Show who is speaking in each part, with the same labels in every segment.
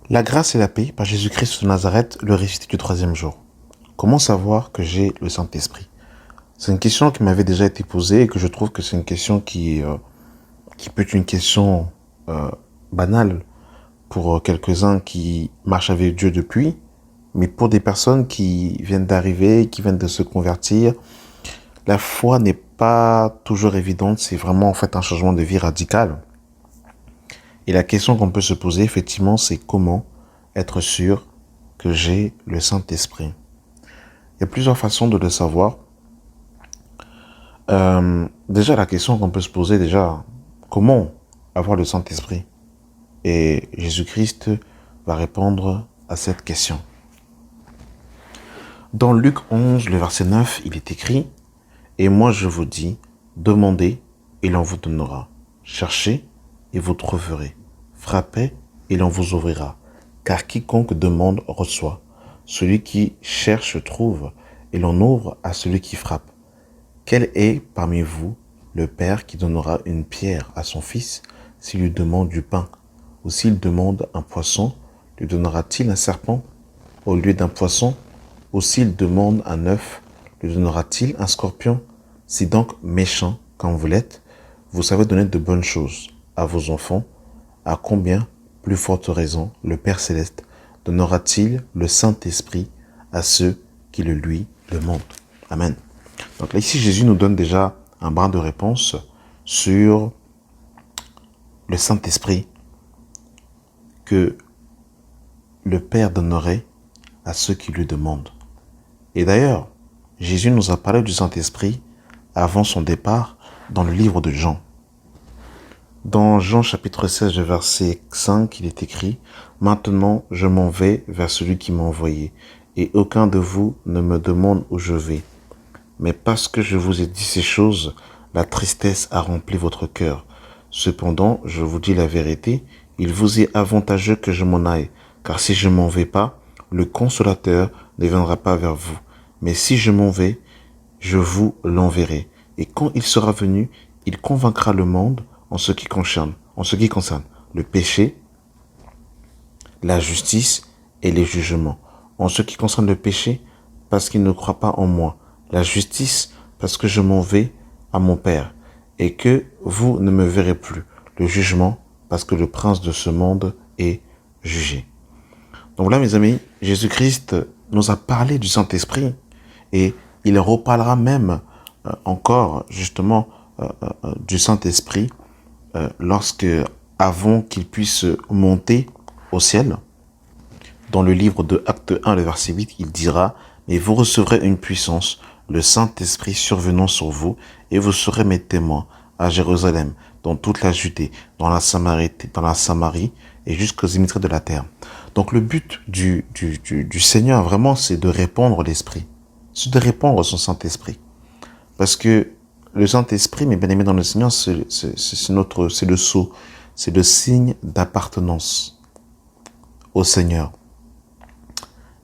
Speaker 1: La grâce et la paix par Jésus-Christ de Nazareth, le ressuscité du troisième jour. Comment savoir que j'ai le Saint-Esprit? C'est une question qui m'avait déjà été posée et que je trouve que c'est une question qui peut être une question euh, banale pour quelques-uns qui marchent avec Dieu depuis, mais pour des personnes qui viennent d'arriver, qui viennent de se convertir, la foi n'est pas toujours évidente, c'est vraiment en fait un changement de vie radical. Et la question qu'on peut se poser effectivement, c'est comment être sûr que j'ai le Saint-Esprit. Il y a plusieurs façons de le savoir. Déjà, la question qu'on peut se poser, comment avoir le Saint-Esprit? Et Jésus-Christ va répondre à cette question. Dans Luc 11, le verset 9, il est écrit « Et moi je vous dis, demandez et l'on vous donnera. Cherchez et vous trouverez. Frappez et l'on vous ouvrira. Car quiconque demande reçoit. Celui qui cherche trouve et l'on ouvre à celui qui frappe. Quel est parmi vous le père qui donnera une pierre à son fils s'il lui demande du pain? Ou s'il demande un poisson, lui donnera-t-il un serpent au lieu d'un poisson? Ou s'il demande un œuf, lui donnera-t-il un scorpion? Si donc méchant quand vous l'êtes, vous savez donner de bonnes choses à vos enfants, à combien plus forte raison le Père Céleste donnera-t-il le Saint-Esprit à ceux qui le lui demandent? Amen. Donc là, ici, Jésus nous donne déjà un brin de réponse sur le Saint-Esprit que le Père donnerait à ceux qui lui demandent. Et d'ailleurs, Jésus nous a parlé du Saint-Esprit avant son départ dans le livre de Jean. Dans Jean chapitre 16, verset 5, il est écrit « Maintenant, je m'en vais vers celui qui m'a envoyé, et aucun de vous ne me demande où je vais. Mais parce que je vous ai dit ces choses, la tristesse a rempli votre cœur. Cependant, je vous dis la vérité, il vous est avantageux que je m'en aille, car si je m'en vais pas, le Consolateur ne viendra pas vers vous. Mais si je m'en vais, je vous l'enverrai. Et quand il sera venu, il convaincra le monde en ce qui concerne le péché, la justice et les jugements. En ce qui concerne le péché, parce qu'il ne croit pas en moi. La justice, parce que je m'en vais à mon Père, et que vous ne me verrez plus. Le jugement, parce que le prince de ce monde est jugé. Donc là, mes amis, Jésus-Christ nous a parlé du Saint-Esprit, et il reparlera même encore, justement, du Saint-Esprit, avant qu'il puisse monter au ciel. Dans le livre de Acte 1, le verset 8, il dira « Mais vous recevrez une puissance, le Saint-Esprit survenant sur vous, et vous serez mes témoins à Jérusalem, dans toute la Judée, dans la Samarie et jusqu'aux limites de la terre. » Donc le but du Seigneur, vraiment, c'est de répandre l'Esprit. C'est de répandre son Saint-Esprit. Parce que le Saint-Esprit, mes bien-aimés dans le Seigneur, c'est le sceau, c'est le signe d'appartenance au Seigneur.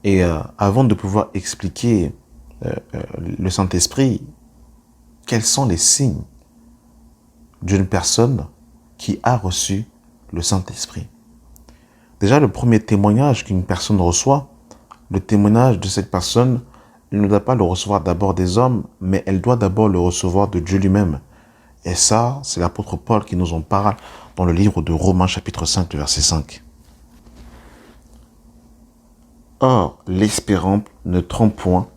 Speaker 1: Et avant de pouvoir expliquer le Saint-Esprit, quels sont les signes d'une personne qui a reçu le Saint-Esprit? Déjà, le premier témoignage qu'une personne reçoit, le témoignage de cette personne, elle ne doit pas le recevoir d'abord des hommes, mais elle doit d'abord le recevoir de Dieu lui-même. Et ça, c'est l'apôtre Paul qui nous en parle dans le livre de Romains chapitre 5, verset 5. Or, l'espérance ne trompe point,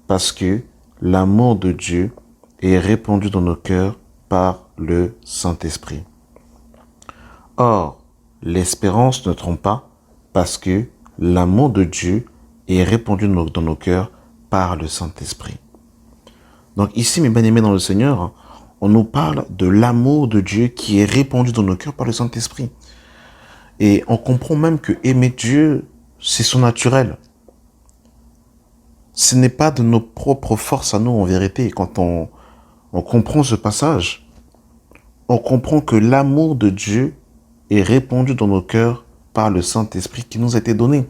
Speaker 1: parce que l'amour de Dieu est répandu dans nos cœurs par le Saint-Esprit. Or, l'espérance ne trompe pas, parce que l'amour de Dieu est répandu dans nos cœurs par le Saint-Esprit. Donc ici, mes bien-aimés dans le Seigneur, on nous parle de l'amour de Dieu qui est répandu dans nos cœurs par le Saint-Esprit. Et on comprend même que aimer Dieu, c'est son naturel. Ce n'est pas de nos propres forces à nous en vérité. Quand on comprend ce passage, on comprend que l'amour de Dieu est répandu dans nos cœurs par le Saint-Esprit qui nous a été donné.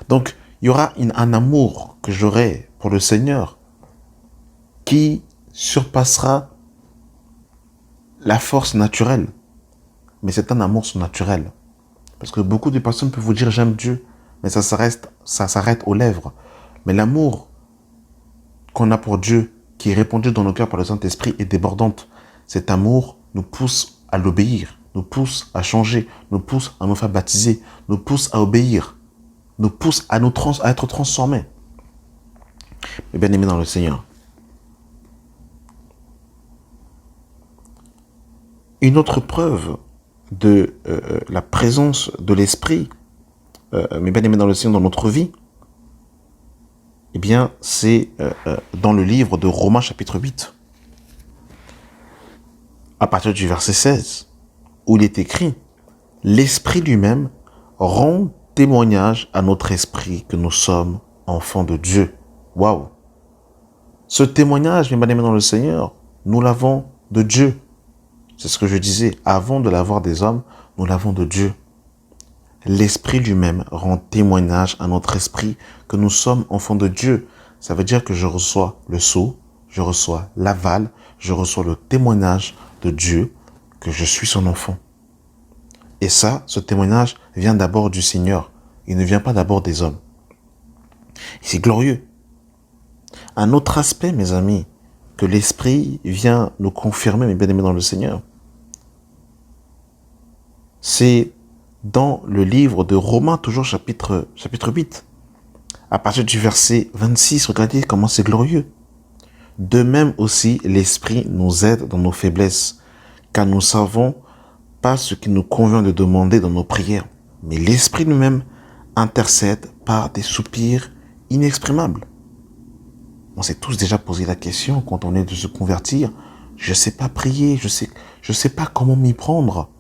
Speaker 1: Donc, il y aura un amour que j'aurai pour le Seigneur qui surpassera la force naturelle. Mais c'est un amour surnaturel. Parce que beaucoup de personnes peuvent vous dire j'aime Dieu, mais ça s'arrête aux lèvres. Mais l'amour qu'on a pour Dieu, qui est répandu dans nos cœurs par le Saint-Esprit, est débordante. Cet amour nous pousse à l'obéir, nous pousse à changer, nous pousse à nous faire baptiser, nous pousse à obéir, nous pousse à être transformés. Mais bien aimés dans le Seigneur. Une autre preuve de la présence de l'Esprit, mais bien aimés dans le Seigneur, dans notre vie, eh bien, c'est dans le livre de Romains chapitre 8, à partir du verset 16, où il est écrit « L'Esprit lui-même rend témoignage à notre esprit que nous sommes enfants de Dieu. » Waouh! Ce témoignage, mes bien-aimés dans le Seigneur, nous l'avons de Dieu. C'est ce que je disais, avant de l'avoir des hommes, nous l'avons de Dieu. L'Esprit lui-même rend témoignage à notre esprit que nous sommes enfants de Dieu. Ça veut dire que je reçois le sceau, je reçois l'aval, je reçois le témoignage de Dieu que je suis son enfant. Et ça, ce témoignage vient d'abord du Seigneur. Il ne vient pas d'abord des hommes. C'est glorieux. Un autre aspect, mes amis, que l'Esprit vient nous confirmer, mes bien-aimés dans le Seigneur, c'est dans le livre de Romains, toujours chapitre 8. À partir du verset 26, regardez comment c'est glorieux. De même aussi, l'Esprit nous aide dans nos faiblesses, car nous ne savons pas ce qu'il nous convient de demander dans nos prières. Mais l'Esprit lui-même intercède par des soupirs inexprimables. On s'est tous déjà posé la question quand on est de se convertir. Je ne sais pas prier, je sais pas comment m'y prendre.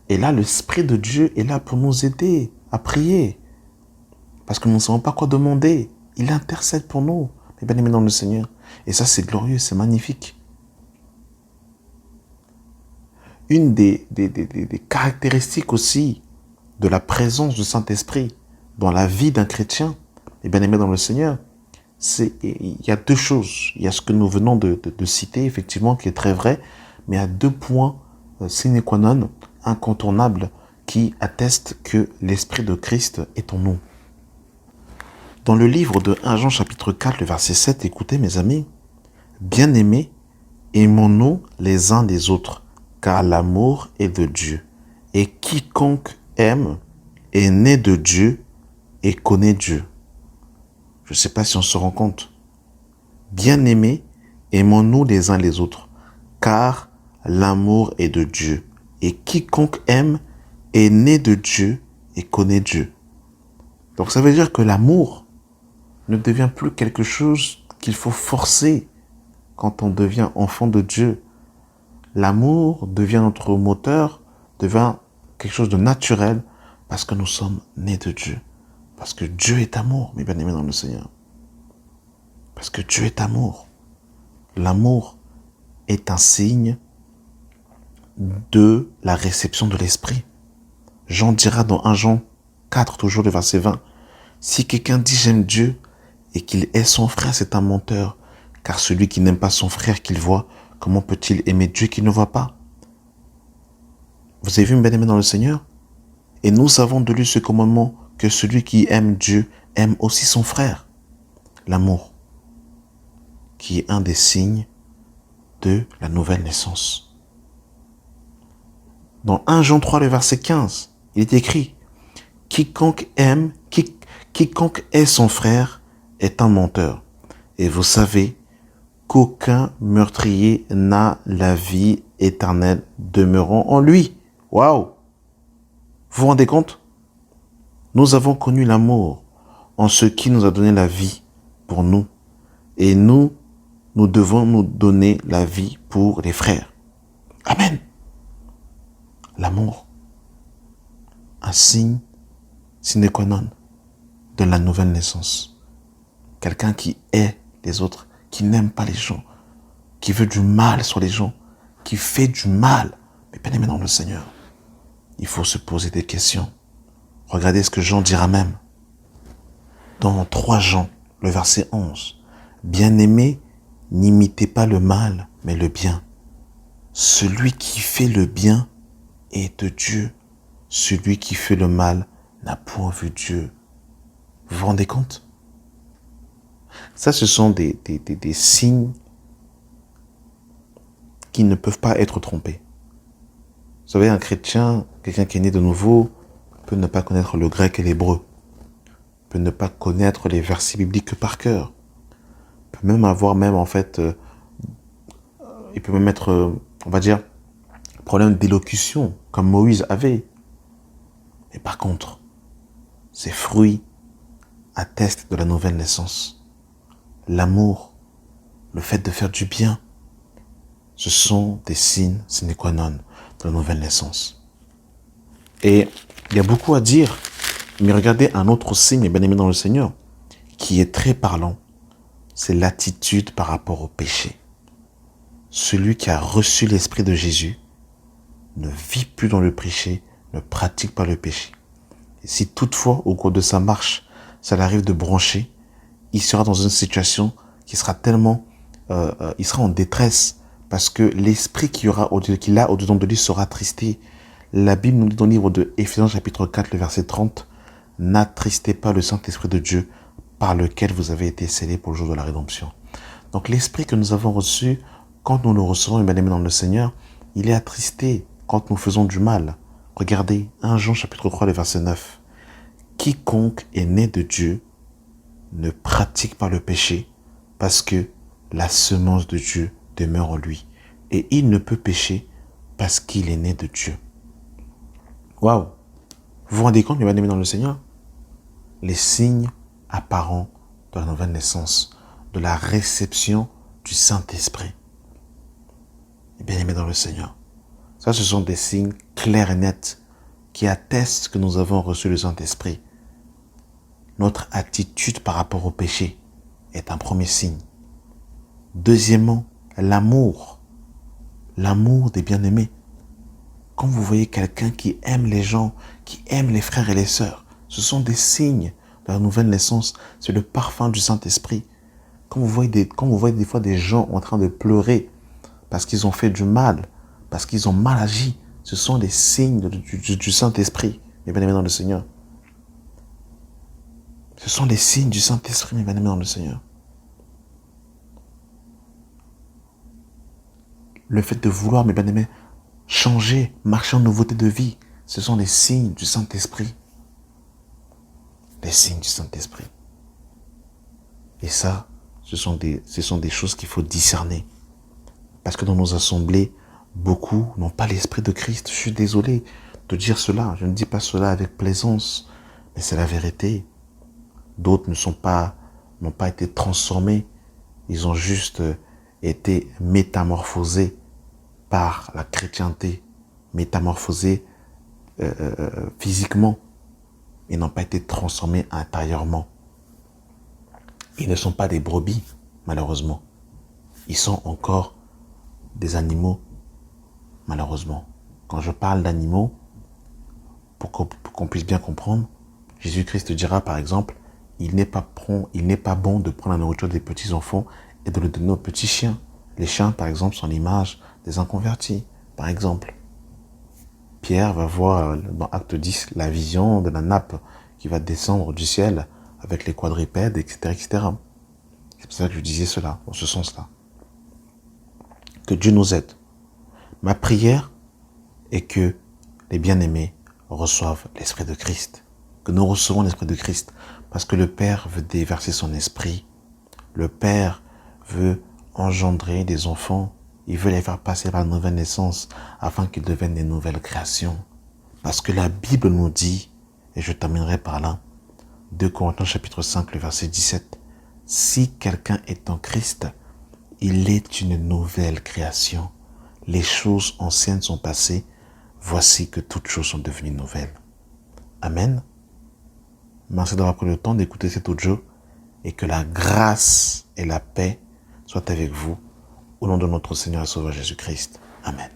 Speaker 1: Et là, l'Esprit de Dieu est là pour nous aider à prier. Parce que nous ne savons pas quoi demander. Il intercède pour nous, mes bien-aimés dans le Seigneur. Et ça, c'est glorieux, c'est magnifique. Une des caractéristiques aussi de la présence du Saint-Esprit dans la vie d'un chrétien, mes bien-aimés dans le Seigneur, il y a deux choses. Il y a ce que nous venons de citer, effectivement, qui est très vrai, mais il y a deux points sine qua non, incontournables, qui attestent que l'Esprit de Christ est en nous. Dans le livre de 1 Jean chapitre 4, le verset 7, écoutez mes amis, « Bien-aimés, aimons-nous les uns les autres, car l'amour est de Dieu, et quiconque aime est né de Dieu et connaît Dieu. » Je ne sais pas si on se rend compte. Bien-aimés, aimons-nous les uns les autres, car l'amour est de Dieu, et quiconque aime est né de Dieu et connaît Dieu. Donc ça veut dire que l'amour ne devient plus quelque chose qu'il faut forcer quand on devient enfant de Dieu. L'amour devient notre moteur, devient quelque chose de naturel parce que nous sommes nés de Dieu. Parce que Dieu est amour, mes bien-aimés dans le Seigneur. Parce que Dieu est amour. L'amour est un signe de la réception de l'Esprit. Jean dira dans 1 Jean 4, toujours le verset 20, « Si quelqu'un dit j'aime Dieu et qu'il hait son frère, c'est un menteur, car celui qui n'aime pas son frère qu'il voit, comment peut-il aimer Dieu qu'il ne voit pas ?» Vous avez vu, mes bien-aimés dans le Seigneur? Et nous avons de lui ce commandement, que celui qui aime Dieu aime aussi son frère. L'amour, qui est un des signes de la nouvelle naissance. Dans 1 Jean 3, le verset 15, il est écrit « Quiconque hait son frère est un menteur. Et vous savez qu'aucun meurtrier n'a la vie éternelle demeurant en lui. » Waouh! Vous vous rendez compte? Nous avons connu l'amour en ce qui nous a donné la vie pour nous. Et nous devons nous donner la vie pour les frères. Amen. L'amour, un signe sine qua non de la nouvelle naissance. Quelqu'un qui hait les autres, qui n'aime pas les gens, qui veut du mal sur les gens, qui fait du mal. Mais bien aimé dans le Seigneur, il faut se poser des questions. Regardez ce que Jean dira même. Dans 3 Jean, le verset 11. « Bien-aimés, n'imitez pas le mal, mais le bien. Celui qui fait le bien est de Dieu. Celui qui fait le mal n'a point vu Dieu. Vous vous rendez compte? Ça, ce sont des signes qui ne peuvent pas être trompés. Vous savez, un chrétien, quelqu'un qui est né de nouveau, peut ne pas connaître le grec et l'hébreu, peut ne pas connaître les versets bibliques par cœur, peut même avoir il peut même être, on va dire, problème d'élocution, comme Moïse avait. Mais par contre, ces fruits attestent de la nouvelle naissance. L'amour, le fait de faire du bien, ce sont des signes sine qua non de la nouvelle naissance. Et il y a beaucoup à dire, mais regardez un autre signe, bien aimé dans le Seigneur, qui est très parlant, c'est l'attitude par rapport au péché. Celui qui a reçu l'Esprit de Jésus ne vit plus dans le péché, ne pratique pas le péché. Et si toutefois, au cours de sa marche, ça l'arrive de broncher, il sera dans une situation qui sera tellement... il sera en détresse parce que l'esprit qu'il a au-dedans de lui sera attristé. La Bible nous dit dans le livre de Éphésiens chapitre 4, le verset 30, « N'attristez pas le Saint-Esprit de Dieu par lequel vous avez été scellés pour le jour de la rédemption. » Donc l'esprit que nous avons reçu, quand nous le recevons, bien aimé dans le Seigneur, il est attristé quand nous faisons du mal. Regardez, 1 Jean chapitre 3, le verset 9. « Quiconque est né de Dieu ne pratique pas le péché parce que la semence de Dieu demeure en lui. Et il ne peut pécher parce qu'il est né de Dieu. » Waouh! Vous vous rendez compte, mes bien-aimés dans le Seigneur? Les signes apparents de la nouvelle naissance, de la réception du Saint-Esprit. Bien-aimés dans le Seigneur. Ça, ce sont des signes clairs et nets qui attestent que nous avons reçu le Saint-Esprit. Notre attitude par rapport au péché est un premier signe. Deuxièmement, l'amour. L'amour des bien-aimés. Quand vous voyez quelqu'un qui aime les gens, qui aime les frères et les sœurs, ce sont des signes de la nouvelle naissance. C'est le parfum du Saint-Esprit. Quand vous voyez des fois des gens en train de pleurer parce qu'ils ont fait du mal, parce qu'ils ont mal agi, ce sont des signes du Saint-Esprit, mes bien-aimés dans le Seigneur. Ce sont des signes du Saint-Esprit, mes bien-aimés dans le Seigneur. Le fait de vouloir, mes bien-aimés, changer, marcher en nouveauté de vie, ce sont des signes du Saint-Esprit. Les signes du Saint-Esprit. Et ça, ce sont des choses qu'il faut discerner. Parce que dans nos assemblées, beaucoup n'ont pas l'Esprit de Christ. Je suis désolé de dire cela. Je ne dis pas cela avec plaisance, mais c'est la vérité. D'autres n'ont pas été transformés. Ils ont juste été métamorphosés par la chrétienté, métamorphosés physiquement. Ils n'ont pas été transformés intérieurement. Ils ne sont pas des brebis, malheureusement. Ils sont encore des animaux, malheureusement. Quand je parle d'animaux, pour qu'on puisse bien comprendre, Jésus-Christ dira par exemple, il n'est pas bon de prendre la nourriture des petits enfants et de le donner aux petits chiens. Les chiens, par exemple, sont l'image des inconvertis, par exemple. Pierre va voir dans Acte 10 la vision de la nappe qui va descendre du ciel avec les quadrupèdes, etc., etc. C'est pour ça que je disais cela, dans ce sens-là. Que Dieu nous aide. Ma prière est que les bien-aimés reçoivent l'Esprit de Christ. Que nous recevons l'Esprit de Christ. Parce que le Père veut déverser son esprit. Le Père veut engendrer des enfants. Il veut les faire passer par la nouvelle naissance afin qu'ils deviennent des nouvelles créations. Parce que la Bible nous dit, et je terminerai par là, 2 Corinthiens chapitre 5, le verset 17, « Si quelqu'un est en Christ, il est une nouvelle création. Les choses anciennes sont passées. Voici que toutes choses sont devenues nouvelles. » Amen. Merci d'avoir pris le temps d'écouter cet audio et que la grâce et la paix soient avec vous au nom de notre Seigneur et Sauveur Jésus-Christ. Amen.